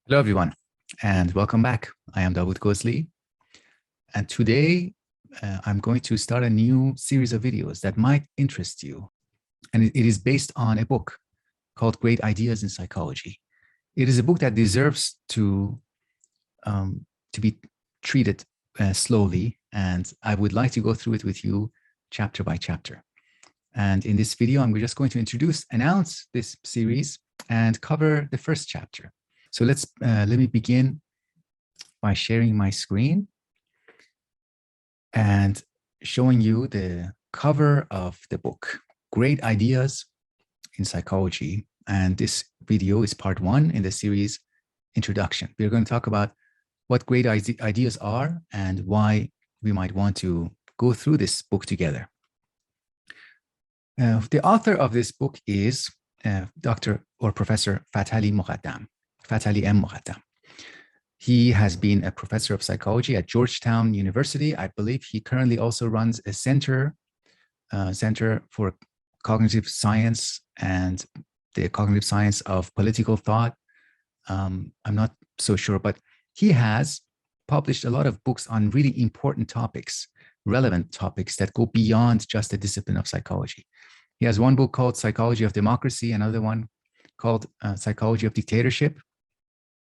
Hello, everyone, and welcome back. I am Davood Gozli, and today I'm going to start a new series of videos that might interest you. And it is based on a book called Great Ideas in Psychology. It is a book that deserves to be treated slowly, and I would like to go through it with you chapter by chapter. And in this video, I'm just going to announce this series and cover the first chapter. So let me begin by sharing my screen and showing you the cover of the book, Great Ideas in Psychology. And this video is part one in the series Introduction. We're going to talk about what great ideas are and why we might want to go through this book together. The author of this book is Dr. or Professor Fatali M. Muqaddam. He has been a professor of psychology at Georgetown University. I believe he currently also runs a center for cognitive science and the cognitive science of political thought. I'm not so sure, but he has published a lot of books on really important topics, relevant topics that go beyond just the discipline of psychology. He has one book called Psychology of Democracy, another one called Psychology of Dictatorship.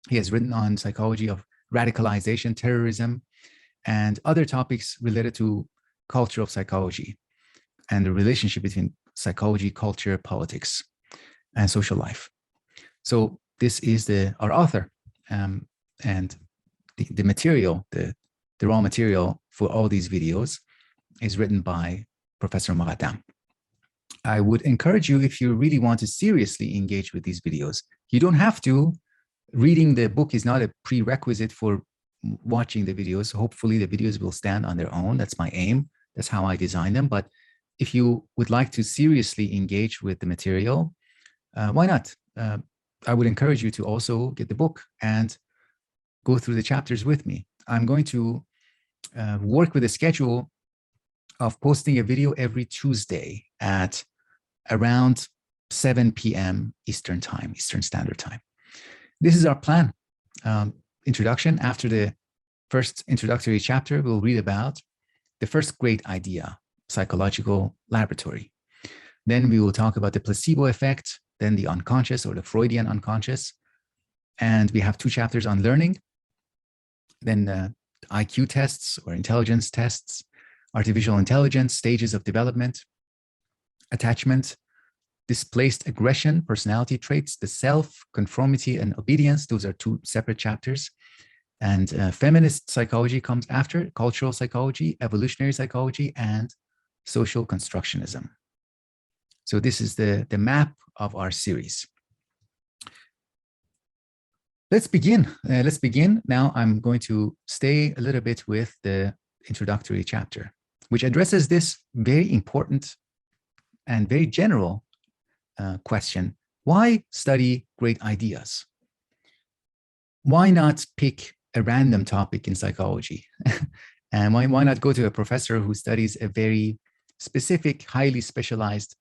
He has written on psychology of radicalization, terrorism, and other topics related to cultural psychology and the relationship between psychology, culture, politics, and social life. So this is our author, and the material, the raw material for all these videos is written by Professor Muqaddam. I would encourage you, if you really want to seriously engage with these videos, you don't have to. Reading the book is not a prerequisite for watching the videos. Hopefully the videos will stand on their own. That's my aim. That's how I design them. But if you would like to seriously engage with the material, why not? I would encourage you to also get the book and go through the chapters with me. I'm going to work with a schedule of posting a video every Tuesday at around 7 p.m. Eastern Standard Time. This is our plan. Introduction. After the first introductory chapter, we'll read about the first great idea, psychological laboratory. Then we will talk about the placebo effect, then the unconscious or the Freudian unconscious. And we have 2 chapters on learning. Then IQ tests or intelligence tests, artificial intelligence, stages of development, attachment, displaced aggression, personality traits, the self, conformity, and obedience. Those are 2 separate chapters. And feminist psychology comes after, cultural psychology, evolutionary psychology, and social constructionism. So this is the map of our series. Let's begin. Now I'm going to stay a little bit with the introductory chapter, which addresses this very important and very general question: why study great ideas? Why not pick a random topic in psychology? And why not go to a professor who studies a very specific, highly specialized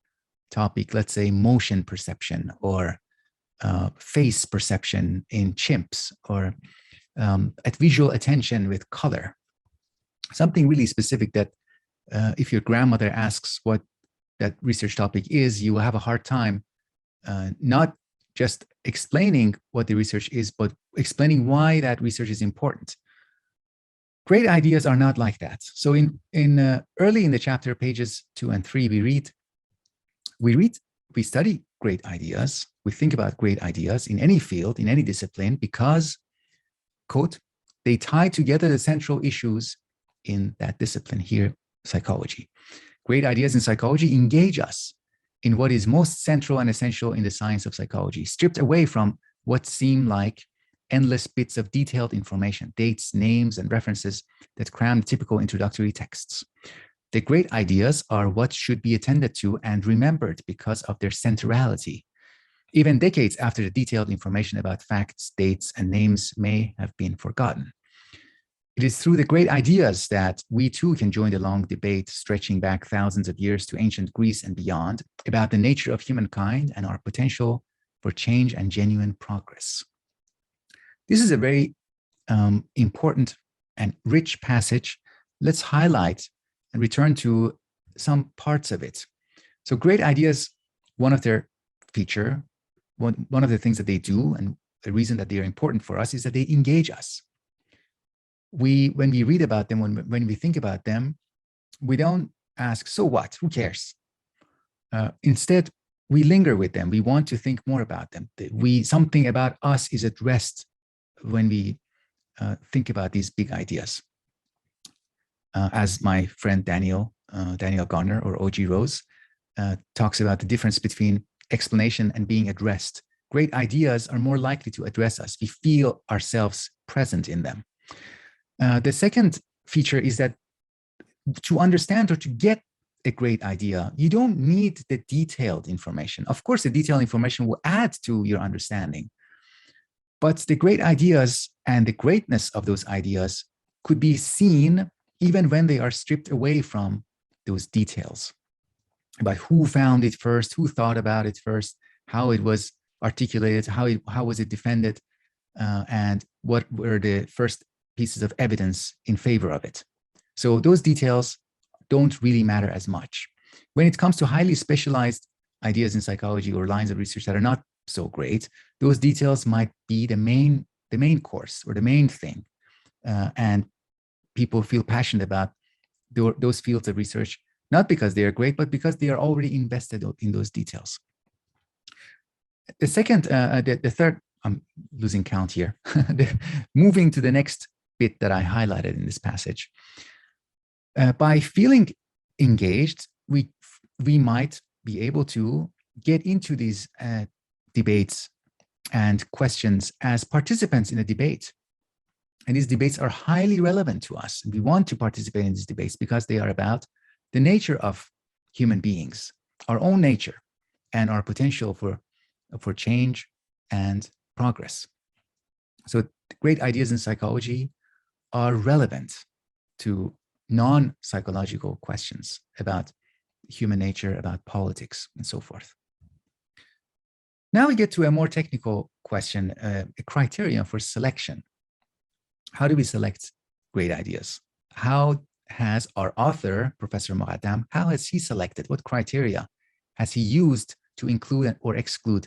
topic, let's say motion perception or face perception in chimps, or at visual attention with color? Something really specific that if your grandmother asks what that research topic is, you will have a hard time not just explaining what the research is, but explaining why that research is important. Great ideas are not like that. So early in the chapter, pages 2 and 3, we study great ideas. We think about great ideas in any field, in any discipline, because, quote, they tie together the central issues in that discipline, here, psychology. Great ideas in psychology engage us in what is most central and essential in the science of psychology, stripped away from what seem like endless bits of detailed information, dates, names, and references that cram typical introductory texts. The great ideas are what should be attended to and remembered because of their centrality, even decades after the detailed information about facts, dates, and names may have been forgotten. It is through the great ideas that we too can join the long debate stretching back thousands of years to ancient Greece and beyond about the nature of humankind and our potential for change and genuine progress. This is a very important and rich passage. Let's highlight and return to some parts of it. So great ideas, one of their feature, one of the things that they do, and the reason that they are important for us is that they engage us. When we read about them, when we think about them, we don't ask, so what? Who cares? Instead, we linger with them. We want to think more about them. Something about us is at rest when we think about these big ideas. As my friend Daniel Garner, or O.G. Rose, talks about the difference between explanation and being at rest. Great ideas are more likely to address us. We feel ourselves present in them. The second feature is that to understand or to get a great idea, you don't need the detailed information. Of course, the detailed information will add to your understanding. But the great ideas and the greatness of those ideas could be seen even when they are stripped away from those details about who found it first, who thought about it first, how it was articulated, how was it defended, and what were the first pieces of evidence in favor of it. So those details don't really matter as much. When it comes to highly specialized ideas in psychology or lines of research that are not so great, those details might be the main course or the main thing. And people feel passionate about those fields of research, not because they are great, but because they are already invested in those details. The second, the third, I'm losing count here. Moving to the next bit that I highlighted in this passage. By feeling engaged, we might be able to get into these debates and questions as participants in a debate. And these debates are highly relevant to us. We want to participate in these debates because they are about the nature of human beings, our own nature, and our potential for change and progress. So great ideas in psychology are relevant to non-psychological questions about human nature, about politics, and so forth. Now we get to a more technical question, a criterion for selection. How do we select great ideas? How has our author, Professor Moghadam, how has he selected? What criteria has he used to include or exclude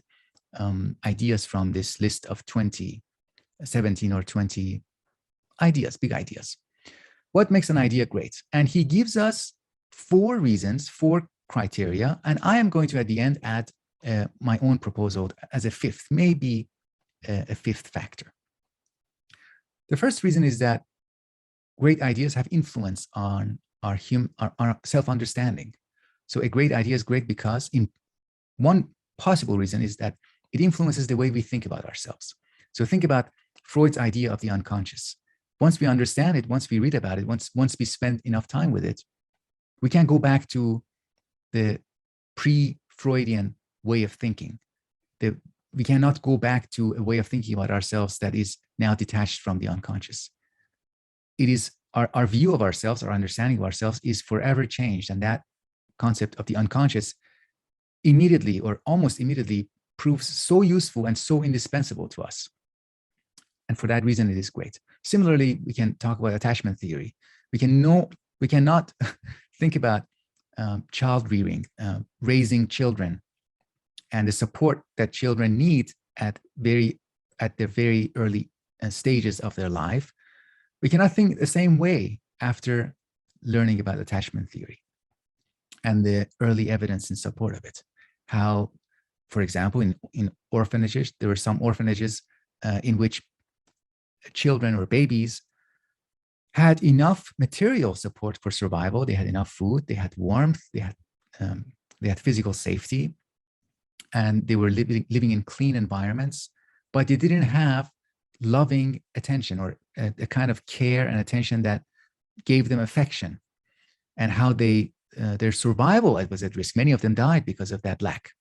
ideas from this list of 17 or 20 ideas, big ideas? What makes an idea great? And he gives us 4 reasons, 4 criteria, and I am going to, at the end, add my own proposal as a 5th, maybe a 5th factor. The first reason is that great ideas have influence on our self-understanding. So a great idea is great because one possible reason is that it influences the way we think about ourselves. So think about Freud's idea of the unconscious. Once we understand it, once we read about it, once we spend enough time with it, we can't go back to the pre-Freudian way of thinking. We cannot go back to a way of thinking about ourselves that is now detached from the unconscious. It is our view of ourselves, our understanding of ourselves is forever changed. And that concept of the unconscious immediately or almost immediately proves so useful and so indispensable to us. And for that reason, it is great. Similarly, we can talk about attachment theory. We cannot think about child rearing, raising children, and the support that children need at the very early stages of their life. We cannot think the same way after learning about attachment theory and the early evidence in support of it. How, for example, in orphanages, there were some orphanages in which children or babies had enough material support for survival. They had enough food, they had warmth, they had physical safety, and they were living in clean environments, but they didn't have loving attention or a kind of care and attention that gave them affection, and how their survival was at risk. Many of them died because of that lack.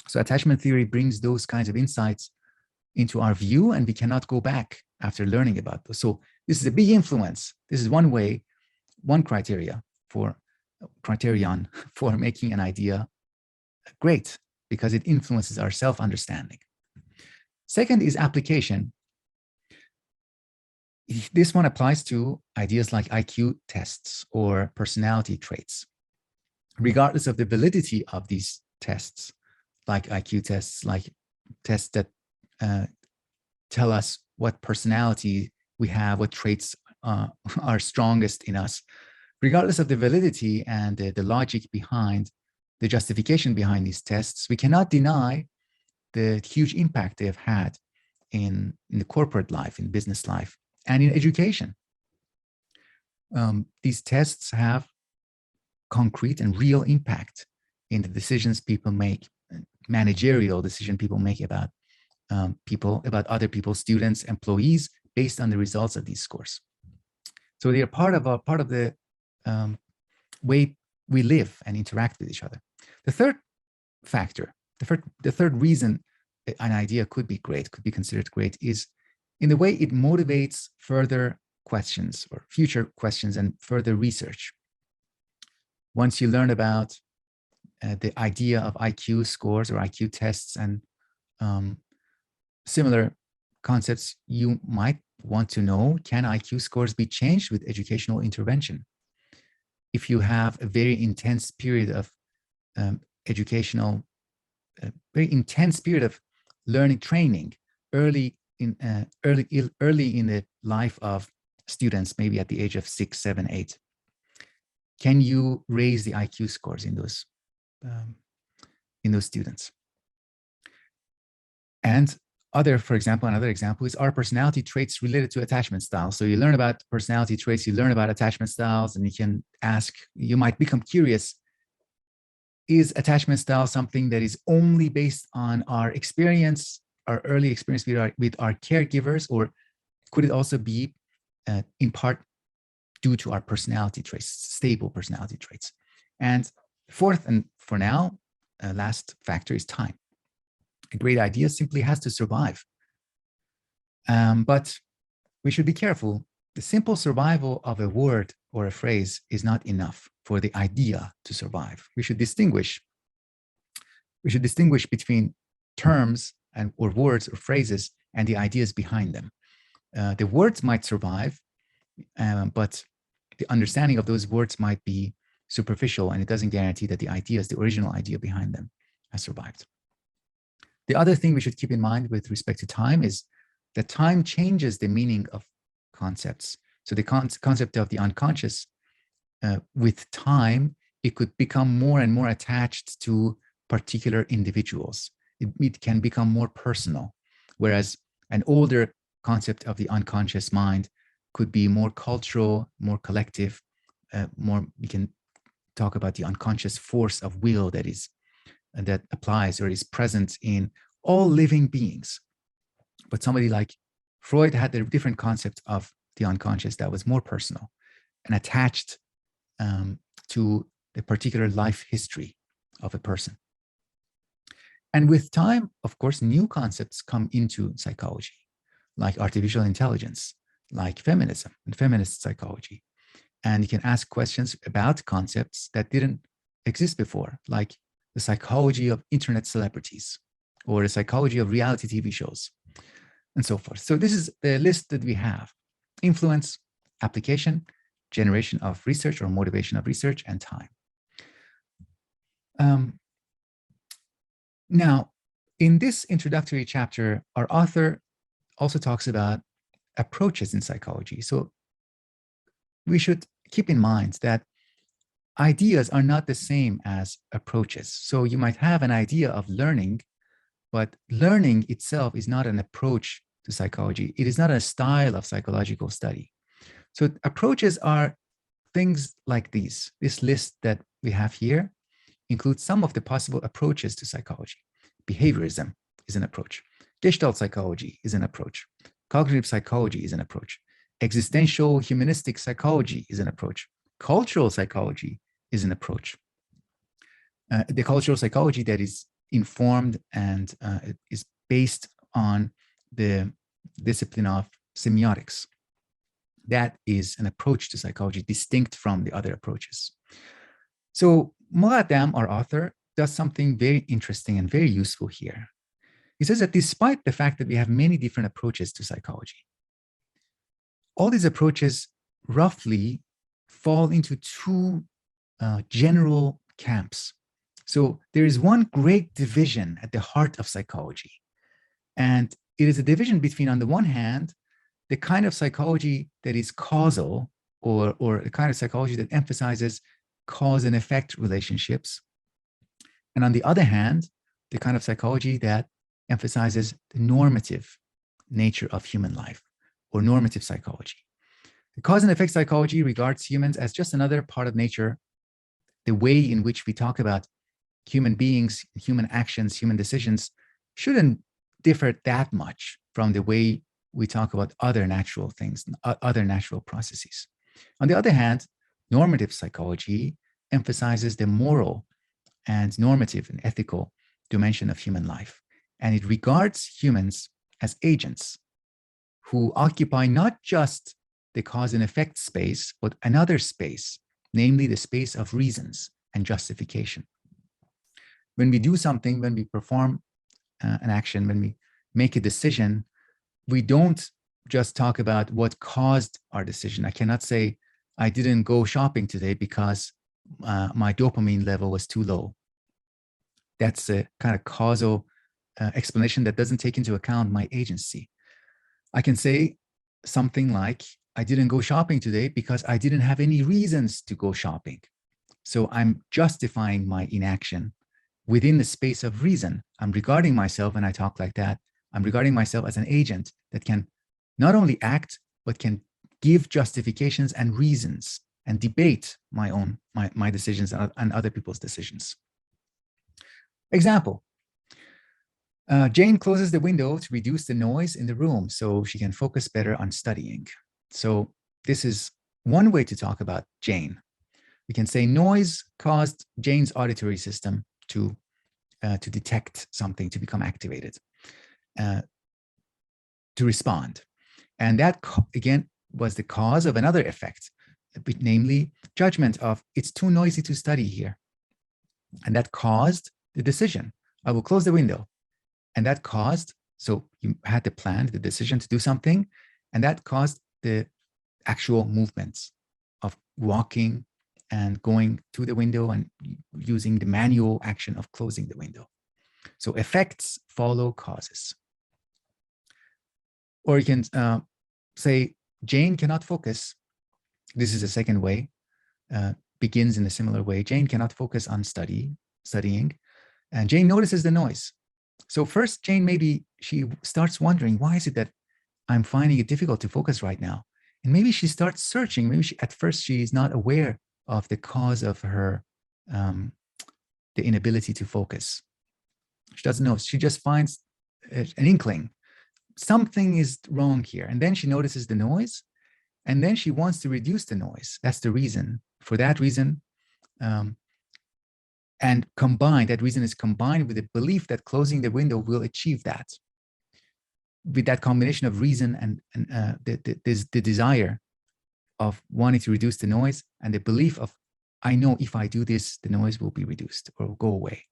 So attachment theory brings those kinds of insights into our view, and we cannot go back after learning about those. So this is a big influence. This is one way, one criterion for making an idea great, because it influences our self-understanding. Second is application. This one applies to ideas like IQ tests or personality traits. Regardless of the validity of these tests, like IQ tests, like tests that tell us what personality we have, what traits are strongest in us, regardless of the validity and the logic behind the justification behind these tests, we cannot deny the huge impact they have had in the corporate life, in business life, and in education. These tests have concrete and real impact in the decisions people make, managerial decision people make about people, about other people, students, employees, based on the results of these scores. So they are part of the way we live and interact with each other. The third factor, the third reason an idea could be great, could be considered great, is in the way it motivates further questions or future questions and further research. Once you learn about the idea of IQ scores or IQ tests and similar concepts, you might want to know, can IQ scores be changed with educational intervention? If you have a very intense period of very intense period of learning training early in the life of students, maybe at the age of 6, 7, 8, can you raise the IQ scores in those students? And for example, another example is, are personality traits related to attachment styles? So you learn about personality traits, you learn about attachment styles, and you can ask, you might become curious, is attachment style something that is only based on our experience, our early experience with our caregivers, or could it also be in part due to our personality traits, stable personality traits? And fourth, and for now, last factor is time. A great idea simply has to survive. But we should be careful. The simple survival of a word or a phrase is not enough for the idea to survive. We should distinguish between terms or words or phrases and the ideas behind them. The words might survive, but the understanding of those words might be superficial, and it doesn't guarantee that the ideas, the original idea behind them, has survived. The other thing we should keep in mind with respect to time is that time changes the meaning of concepts. So the concept of the unconscious, with time, it could become more and more attached to particular individuals. It can become more personal, whereas an older concept of the unconscious mind could be more cultural, more collective, we can talk about the unconscious force of will that applies or is present in all living beings. But somebody like Freud had a different concept of the unconscious that was more personal and attached to the particular life history of a person. And with time, of course, new concepts come into psychology, like artificial intelligence, like feminism and feminist psychology. And you can ask questions about concepts that didn't exist before, like the psychology of internet celebrities or the psychology of reality TV shows, and so forth. So this is the list that we have: influence, application, generation of research or motivation of research, and time. Now, in this introductory chapter, our author also talks about approaches in psychology. So we should keep in mind that ideas are not the same as approaches. So you might have an idea of learning, but learning itself is not an approach to psychology. It is not a style of psychological study. So approaches are things like these. This list that we have here includes some of the possible approaches to psychology. Behaviorism is an approach. Gestalt psychology is an approach. Cognitive psychology is an approach. Existential humanistic psychology is an approach. Cultural psychology is an approach. The cultural psychology that is informed and is based on the discipline of semiotics. That is an approach to psychology distinct from the other approaches. So Moghadam, our author, does something very interesting and very useful here. He says that despite the fact that we have many different approaches to psychology, all these approaches roughly fall into two general camps. So there is one great division at the heart of psychology. And it is a division between, on the one hand, the kind of psychology that is causal, or the kind of psychology that emphasizes cause and effect relationships. And on the other hand, the kind of psychology that emphasizes the normative nature of human life, or normative psychology. The cause and effect psychology regards humans as just another part of nature. The way in which we talk about human beings, human actions, human decisions shouldn't differ that much from the way we talk about other natural things, other natural processes. On the other hand, normative psychology emphasizes the moral and normative and ethical dimension of human life. And it regards humans as agents who occupy not just the cause and effect space, but another space, namely the space of reasons and justification. When we do something, when we perform an action, when we make a decision, we don't just talk about what caused our decision. I cannot say, I didn't go shopping today because my dopamine level was too low. That's a kind of causal explanation that doesn't take into account my agency. I can say something like, I didn't go shopping today because I didn't have any reasons to go shopping. So I'm justifying my inaction within the space of reason. I'm regarding myself, when I talk like that, I'm regarding myself as an agent that can not only act, but can give justifications and reasons and debate my decisions and other people's decisions. Example, Jane closes the window to reduce the noise in the room so she can focus better on studying. So this is one way to talk about Jane. We can say noise caused Jane's auditory system to detect something, to become activated, to respond. And that, again, was the cause of another effect, namely judgment of, it's too noisy to study here. And that caused the decision, I will close the window. And that caused, so you had the plan, the decision to do something, and that caused the actual movements of walking and going to the window and using the manual action of closing the window. So effects follow causes. Or you can say, Jane cannot focus. This is a second way, begins in a similar way. Jane cannot focus on studying, and Jane notices the noise. So first, Jane, maybe she starts wondering, why is it that I'm finding it difficult to focus right now? And maybe she starts searching. Maybe at first she is not aware of the cause of her, the inability to focus. She doesn't know. She just finds an inkling. Something is wrong here. And then she notices the noise, and then she wants to reduce the noise. That's the reason. For that reason, and that reason is combined with the belief that closing the window will achieve that. With that combination of reason and the desire of wanting to reduce the noise, and the belief of, I know if I do this, the noise will be reduced or will go away.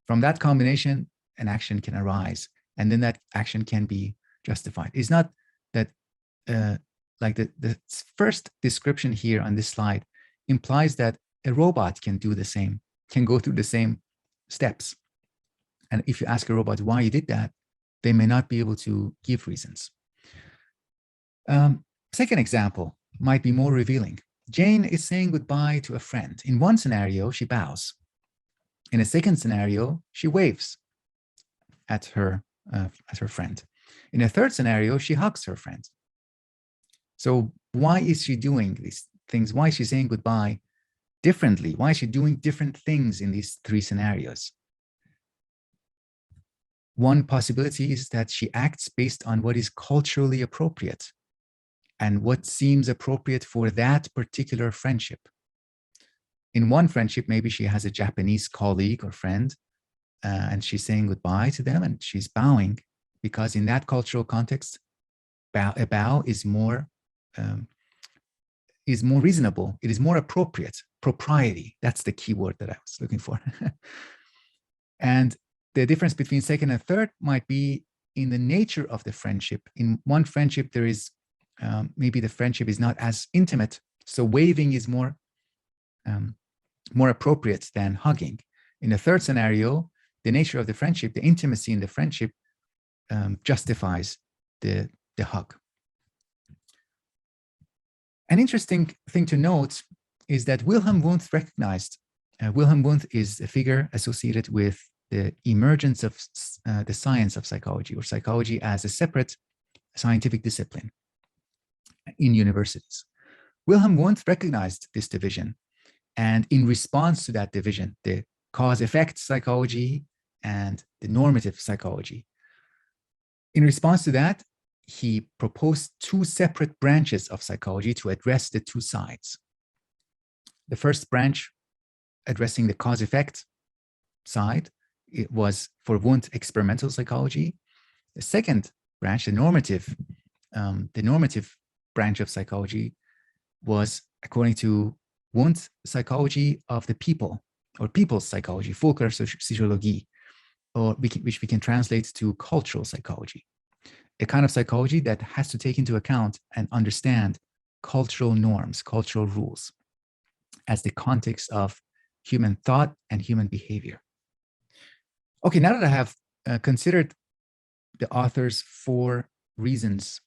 From that combination, an action can arise, and then that action can be justified. It's not that, like the first description here on this slide implies that a robot can do the same, can go through the same steps. And if you ask a robot why you did that, they may not be able to give reasons. Second example might be more revealing. Jane is saying goodbye to a friend. In one scenario, she bows. In a second scenario, she waves at her friend. In a third scenario, she hugs her friend. So why is she doing these things? Why is she saying goodbye differently? Why is she doing different things in these three scenarios? One possibility is that she acts based on what is culturally appropriate and what seems appropriate for that particular friendship. In one friendship, maybe she has a Japanese colleague or friend, and she's saying goodbye to them, and she's bowing because in that cultural context, a bow is more reasonable. It is more appropriate. Propriety, that's the key word that I was looking for. And the difference between second and third might be in the nature of the friendship. In one friendship, there is maybe the friendship is not as intimate. So waving is more appropriate than hugging. In the third scenario, the nature of the friendship, the intimacy in the friendship justifies the hug. An interesting thing to note is that Wilhelm Wundt recognized, Wilhelm Wundt is a figure associated with the emergence of the science of psychology, or psychology as a separate scientific discipline in universities. Wilhelm Wundt recognized this division, and in response to that division, the cause-effect psychology and the normative psychology, in response to that, he proposed two separate branches of psychology to address the two sides. The first branch, addressing the cause-effect side, it was for Wundt experimental psychology. The second branch, the normative branch of psychology, was, according to Wundt, psychology of the people, or people's psychology, Völkerpsychologie, or which we can translate to cultural psychology, a kind of psychology that has to take into account and understand cultural norms, cultural rules, as the context of human thought and human behavior. Okay, now that I have considered the author's 4 reasons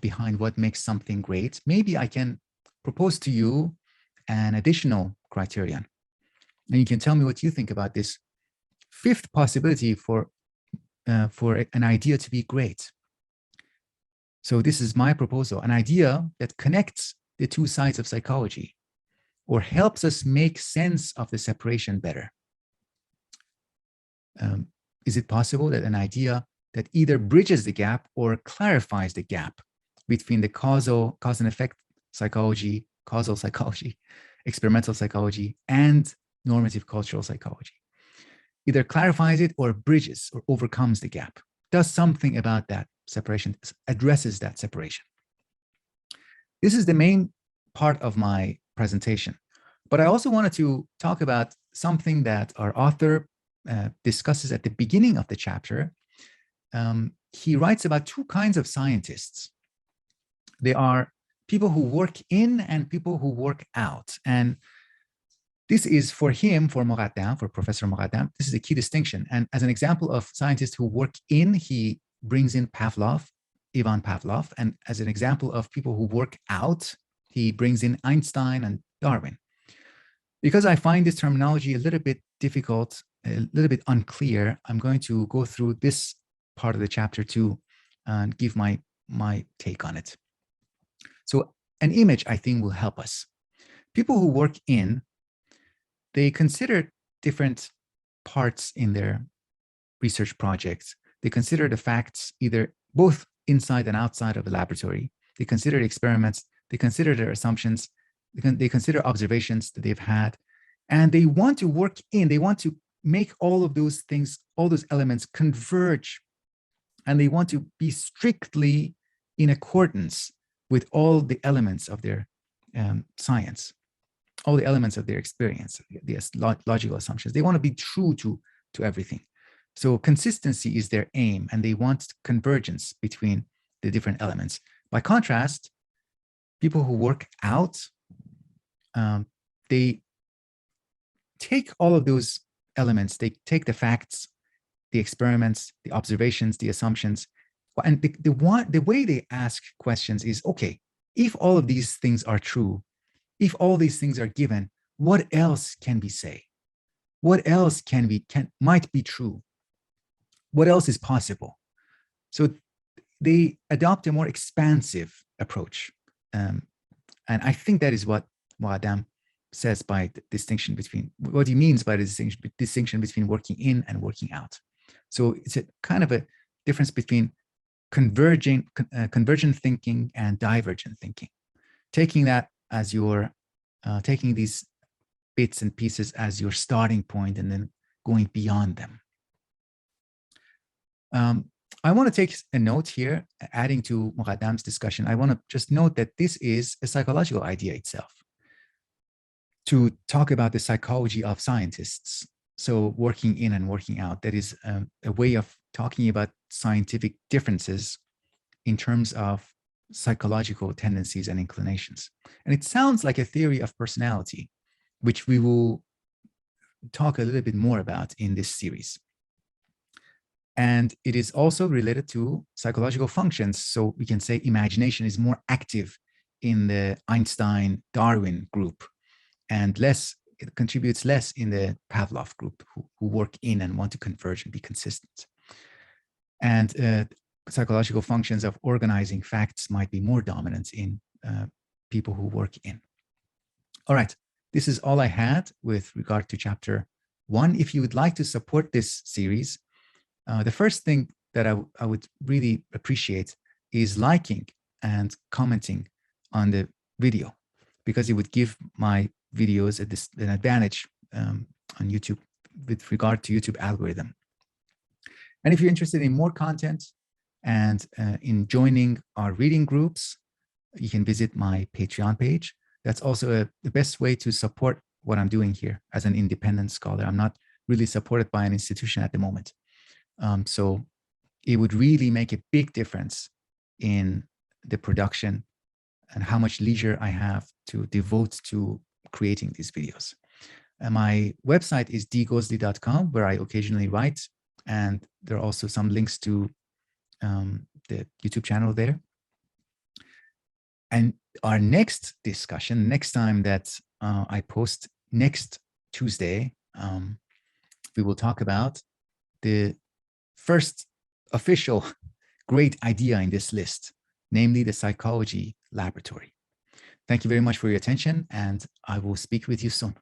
behind what makes something great, maybe I can propose to you an additional criterion. And you can tell me what you think about this 5th possibility for an idea to be great. So this is my proposal, an idea that connects the two sides of psychology, or helps us make sense of the separation better. Is it possible that an idea that either bridges the gap or clarifies the gap between the cause and effect psychology, causal psychology, experimental psychology, and normative cultural psychology? Either clarifies it or bridges or overcomes the gap, does something about that separation, addresses that separation. This is the main part of my presentation, but I also wanted to talk about something that our author discusses at the beginning of the chapter. He writes about 2 kinds of scientists. They are people who work in and people who work out. And this is for him, for Moghadam, for Professor Moghadam, this is a key distinction. And as an example of scientists who work in, he brings in Pavlov, Ivan Pavlov. And as an example of people who work out, he brings in Einstein and Darwin. Because I find this terminology a little bit difficult, a little bit unclear, I'm going to go through this part of the chapter too and give my take on it. So an image, I think, will help us. People who work in, they consider different parts in their research projects. They consider the facts either both inside and outside of the laboratory. They consider the experiments. They consider their assumptions. They consider observations that they've had. And they want to work in. They want to make all of those things, all those elements converge. And they want to be strictly in accordance with all the elements of their science, all the elements of their experience, the logical assumptions. They want to be true to everything. So consistency is their aim, and they want convergence between the different elements. By contrast, people who work out, they take all of those elements, they take the facts, the experiments, the observations, the assumptions, and the way they ask questions is, okay, if all of these things are true, if all these things are given, what else can we say? What else might be true? What else is possible? So they adopt a more expansive approach. And I think that is what Moghadam says by the distinction between, what he means by the distinction between working in and working out. So it's a kind of a difference between convergent thinking and divergent thinking. Taking that as your, taking these bits and pieces as your starting point and then going beyond them. I want to take a note here, adding to Moghadam's discussion. I want to just note that this is a psychological idea itself. To talk about the psychology of scientists, so working in and working out, that is a way of talking about scientific differences in terms of psychological tendencies and inclinations. And it sounds like a theory of personality, which we will talk a little bit more about in this series. And it is also related to psychological functions. So we can say imagination is more active in the Einstein-Darwin group and it contributes less in the Pavlov group who work in and want to converge and be consistent. And psychological functions of organizing facts might be more dominant in people who work in. All right, this is all I had with regard to chapter 1. If you would like to support this series, the first thing that I would really appreciate is liking and commenting on the video, because it would give my videos an advantage on YouTube with regard to YouTube algorithm. And if you're interested in more content and in joining our reading groups, you can visit my Patreon page. That's also the best way to support what I'm doing here as an independent scholar. I'm not really supported by an institution at the moment. So it would really make a big difference in the production and how much leisure I have to devote to creating these videos. And my website is dgozli.com, where I occasionally write. And there are also some links to the YouTube channel there. And our next discussion, next time that I post next Tuesday, we will talk about the first official great idea in this list, namely the psychology laboratory. Thank you very much for your attention, and I will speak with you soon.